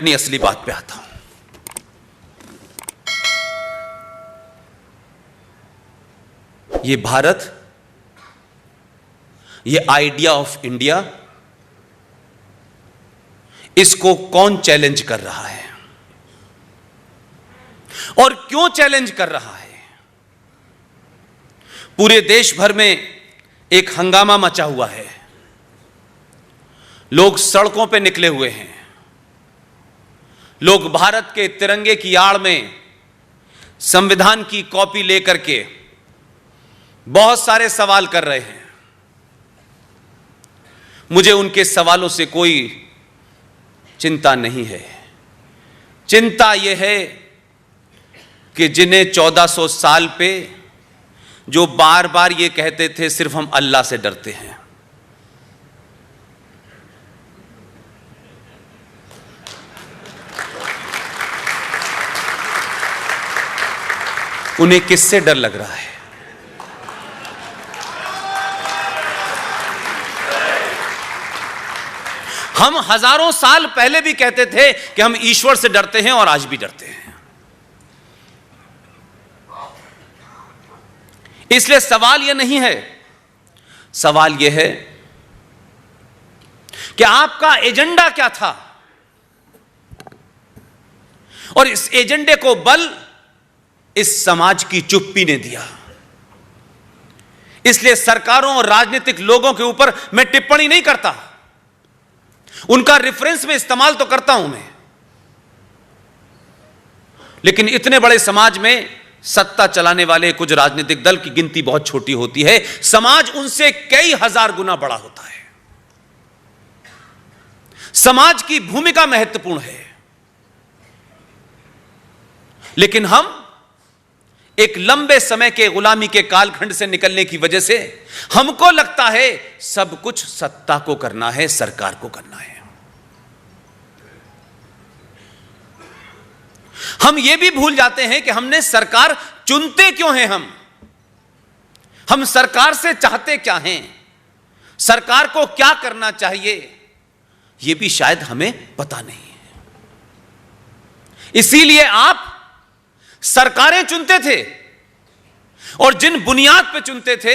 अपनी असली बात पे आता हूं। ये भारत, ये आइडिया ऑफ इंडिया, इसको कौन चैलेंज कर रहा है और क्यों चैलेंज कर रहा है? पूरे देश भर में एक हंगामा मचा हुआ है, लोग सड़कों पे निकले हुए हैं, लोग भारत के तिरंगे की आड़ में संविधान की कॉपी लेकर के बहुत सारे सवाल कर रहे हैं। मुझे उनके सवालों से कोई चिंता नहीं है। चिंता यह है कि जिन्हें 1400 साल पे जो बार बार ये कहते थे सिर्फ हम अल्लाह से डरते हैं, उन्हें किससे डर लग रहा है? हम हजारों साल पहले भी कहते थे कि हम ईश्वर से डरते हैं और आज भी डरते हैं। इसलिए सवाल यह नहीं है, सवाल यह है कि आपका एजेंडा क्या था और इस एजेंडे को बल इस समाज की चुप्पी ने दिया। इसलिए सरकारों और राजनीतिक लोगों के ऊपर मैं टिप्पणी नहीं करता, उनका रेफरेंस में इस्तेमाल तो करता हूं मैं, लेकिन इतने बड़े समाज में सत्ता चलाने वाले कुछ राजनीतिक दल की गिनती बहुत छोटी होती है। समाज उनसे कई हजार गुना बड़ा होता है। समाज की भूमिका महत्वपूर्ण है, लेकिन हम एक लंबे समय के गुलामी के कालखंड से निकलने की वजह से हमको लगता है सब कुछ सत्ता को करना है, सरकार को करना है। हम यह भी भूल जाते हैं कि हमने सरकार चुनते क्यों हैं। हम सरकार से चाहते क्या हैं, सरकार को क्या करना चाहिए, यह भी शायद हमें पता नहीं है। इसीलिए आप सरकारें चुनते थे और जिन बुनियाद पे चुनते थे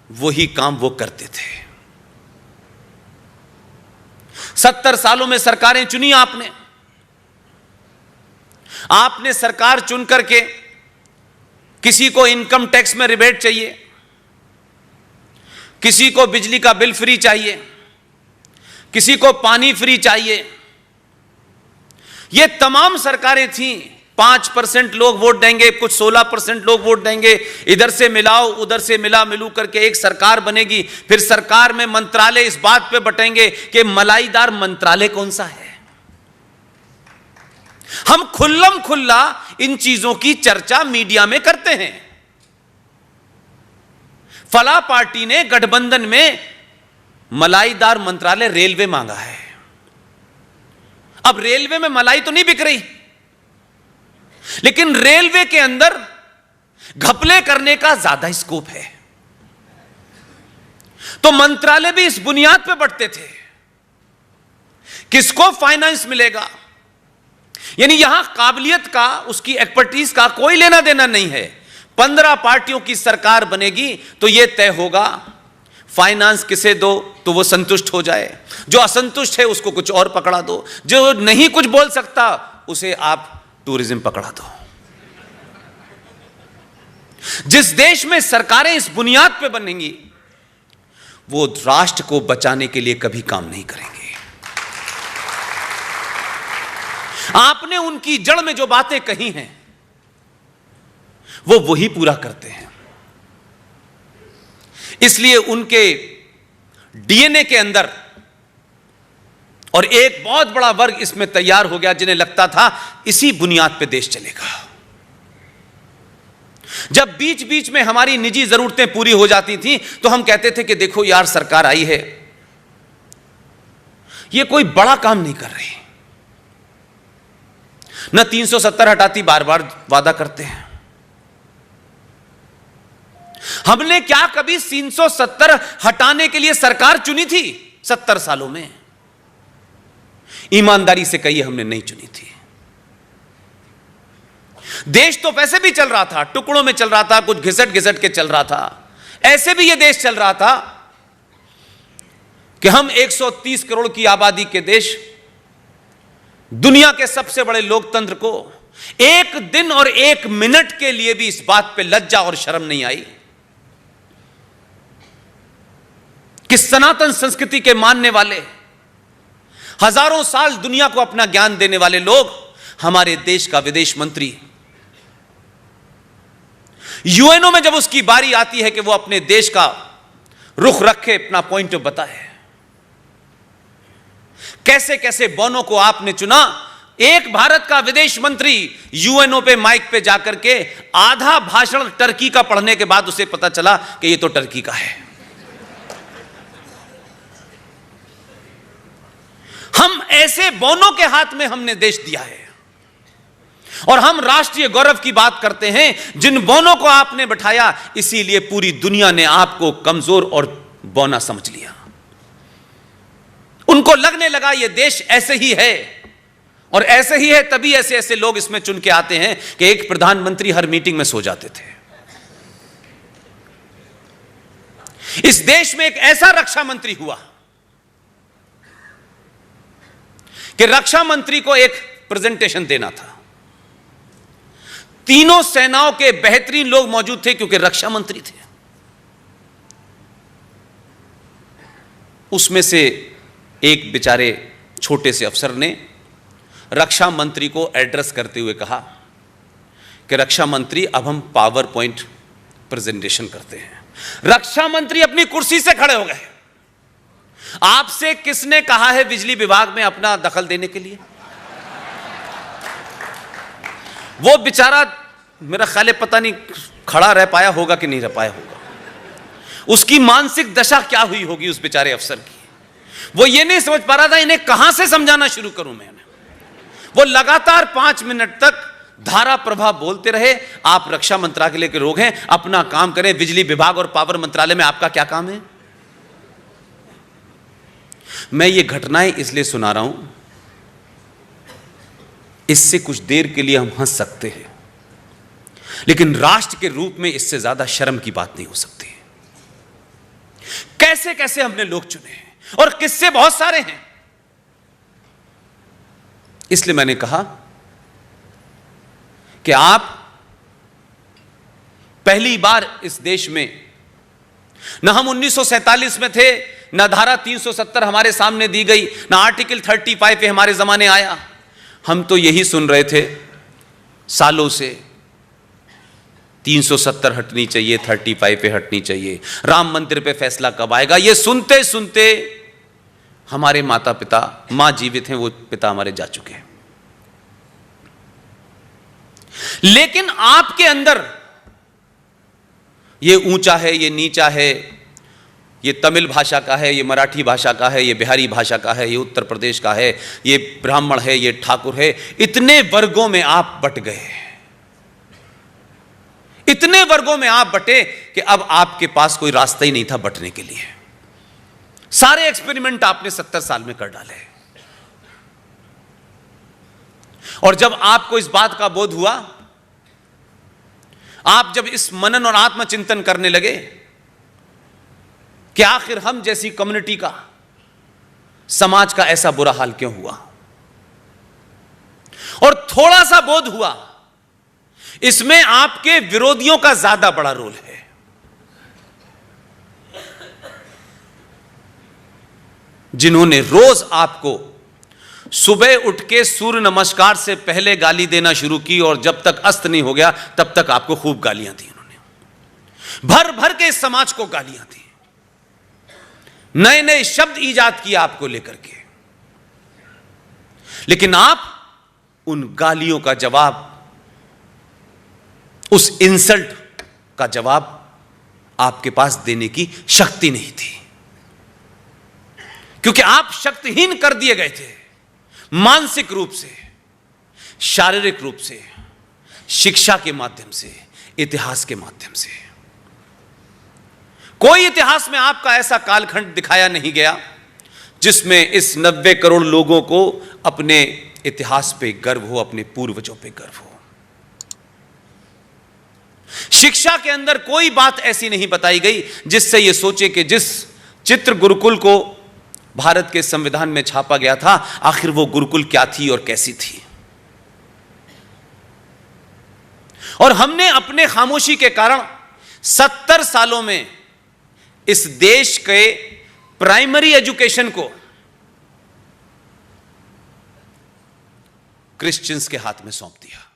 वही काम वो करते थे। 70 सालों में सरकारें चुनी आपने सरकार चुन करके किसी को इनकम टैक्स में रिबेट चाहिए, किसी को बिजली का बिल फ्री चाहिए, किसी को पानी फ्री चाहिए। ये तमाम सरकारें थीं। 5% लोग वोट देंगे, कुछ 16% लोग वोट देंगे, इधर से मिलाओ उधर से मिलू करके एक सरकार बनेगी। फिर सरकार में मंत्रालय इस बात पे बटेंगे कि मलाईदार मंत्रालय कौन सा है। हम खुल्लम खुल्ला इन चीजों की चर्चा मीडिया में करते हैं। फला पार्टी ने गठबंधन में मलाईदार मंत्रालय रेलवे मांगा है। अब रेलवे में मलाई तो नहीं बिक रही, लेकिन रेलवे के अंदर घपले करने का ज्यादा स्कोप है। तो मंत्रालय भी इस बुनियाद पे बढ़ते थे, किसको फाइनेंस मिलेगा। यानी यहां काबिलियत का, उसकी एक्सपर्टीज का कोई लेना देना नहीं है। 15 पार्टियों की सरकार बनेगी तो यह तय होगा फाइनेंस किसे दो तो वो संतुष्ट हो जाए, जो असंतुष्ट है उसको कुछ और पकड़ा दो, जो नहीं कुछ बोल सकता उसे आप टूरिज्म पकड़ा दो। जिस देश में सरकारें इस बुनियाद पे बनेंगी वो राष्ट्र को बचाने के लिए कभी काम नहीं करेंगे। आपने उनकी जड़ में जो बातें कही हैं वो वही पूरा करते हैं। इसलिए उनके डीएनए के अंदर और एक बहुत बड़ा वर्ग इसमें तैयार हो गया जिन्हें लगता था इसी बुनियाद पे देश चलेगा। जब बीच बीच में हमारी निजी जरूरतें पूरी हो जाती थी तो हम कहते थे कि देखो यार सरकार आई है, ये कोई बड़ा काम नहीं कर रही, न 370 हटाती बार बार वादा करते हैं। हमने क्या कभी 370 हटाने के लिए सरकार चुनी थी 70 सालों में? ईमानदारी से कहिए, हमने नहीं चुनी थी। देश तो वैसे भी चल रहा था, टुकड़ों में चल रहा था, कुछ घिसट घिसट के चल रहा था। ऐसे भी यह देश चल रहा था कि हम 130 करोड़ की आबादी के देश, दुनिया के सबसे बड़े लोकतंत्र को एक दिन और एक मिनट के लिए भी इस बात पे लज्जा और शर्म नहीं आई कि सनातन संस्कृति के मानने वाले, हजारों साल दुनिया को अपना ज्ञान देने वाले लोग हमारे देश का विदेश मंत्री यूएनओ में जब उसकी बारी आती है कि वो अपने देश का रुख रखे, अपना पॉइंट ऑफ बताए, कैसे कैसे बौनों को आपने चुना। एक भारत का विदेश मंत्री यूएनओ पे माइक पे जाकर के आधा भाषण टर्की का पढ़ने के बाद उसे पता चला कि ये तो टर्की का है। हम ऐसे बौनों के हाथ में हमने देश दिया है, और हम राष्ट्रीय गौरव की बात करते हैं। जिन बौनों को आपने बैठाया, इसीलिए पूरी दुनिया ने आपको कमजोर और बौना समझ लिया। उनको लगने लगा ये देश ऐसे ही है, और ऐसे ही है तभी ऐसे ऐसे लोग इसमें चुन के आते हैं कि एक प्रधानमंत्री हर मीटिंग में सो जाते थे। इस देश में एक ऐसा रक्षा मंत्री हुआ कि रक्षा मंत्री को एक प्रेजेंटेशन देना था। तीनों सेनाओं के बेहतरीन लोग मौजूद थे क्योंकि रक्षा मंत्री थे। उसमें से एक बेचारे छोटे से अफसर ने रक्षा मंत्री को एड्रेस करते हुए कहा कि रक्षा मंत्री, अब हम पावर पॉइंट प्रेजेंटेशन करते हैं। रक्षा मंत्री अपनी कुर्सी से खड़े हो गए। आपसे किसने कहा है बिजली विभाग में अपना दखल देने के लिए? वो बेचारा, मेरा ख्याल है पता नहीं खड़ा रह पाया होगा कि नहीं रह पाया होगा। उसकी मानसिक दशा क्या हुई होगी उस बेचारे अफसर की। वो ये नहीं समझ पा रहा था इन्हें कहां से समझाना शुरू करूं मैं। वो लगातार 5 मिनट तक धारा प्रभा बोलते रहे। आप रक्षा मंत्रालय के लोग हैं, अपना काम करें। बिजली विभाग और पावर मंत्रालय में आपका क्या काम है? मैं ये घटनाएं इसलिए सुना रहा हूं, इससे कुछ देर के लिए हम हंस सकते हैं, लेकिन राष्ट्र के रूप में इससे ज्यादा शर्म की बात नहीं हो सकती। कैसे कैसे हमने लोग चुने हैं, और किस्से बहुत सारे हैं। इसलिए मैंने कहा कि आप पहली बार इस देश में, न हम 1947 में थे, न धारा 370 हमारे सामने दी गई, न आर्टिकल 35 पे हमारे जमाने आया। हम तो यही सुन रहे थे सालों से, 370 हटनी चाहिए, 35 पे हटनी चाहिए, राम मंदिर पे फैसला कब आएगा। ये सुनते सुनते हमारे माता पिता, मां जीवित हैं, वो पिता हमारे जा चुके हैं। लेकिन आपके अंदर ये ऊंचा है, ये नीचा है, ये तमिल भाषा का है, ये मराठी भाषा का है, ये बिहारी भाषा का है, ये उत्तर प्रदेश का है, ये ब्राह्मण है, ये ठाकुर है। इतने वर्गों में आप बट गए, इतने वर्गों में आप बटे कि अब आपके पास कोई रास्ता ही नहीं था बटने के लिए। सारे एक्सपेरिमेंट आपने 70 साल में कर डाले। और जब आपको इस बात का बोध हुआ, आप जब इस मनन और आत्मचिंतन करने लगे कि आखिर हम जैसी कम्युनिटी का, समाज का ऐसा बुरा हाल क्यों हुआ, और थोड़ा सा बोध हुआ, इसमें आपके विरोधियों का ज्यादा बड़ा रोल है। जिन्होंने रोज आपको सुबह उठ के सूर्य नमस्कार से पहले गाली देना शुरू की, और जब तक अस्त नहीं हो गया तब तक आपको खूब गालियां दी। उन्होंने भर भर के इस समाज को गालियां दी, नए नए शब्द ईजाद किए आपको लेकर के। लेकिन आप उन गालियों का जवाब, उस इंसल्ट का जवाब आपके पास देने की शक्ति नहीं थी, क्योंकि आप शक्तिहीन कर दिए गए थे, मानसिक रूप से, शारीरिक रूप से, शिक्षा के माध्यम से, इतिहास के माध्यम से। कोई इतिहास में आपका ऐसा कालखंड दिखाया नहीं गया जिसमें इस 90 करोड़ लोगों को अपने इतिहास पे गर्व हो, अपने पूर्वजों पे गर्व हो। शिक्षा के अंदर कोई बात ऐसी नहीं बताई गई जिससे यह सोचे कि जिस चित्र गुरुकुल को भारत के संविधान में छापा गया था, आखिर वो गुरुकुल क्या थी और कैसी थी। और हमने अपने खामोशी के कारण 70 सालों में इस देश के प्राइमरी एजुकेशन को क्रिश्चियंस के हाथ में सौंप दिया।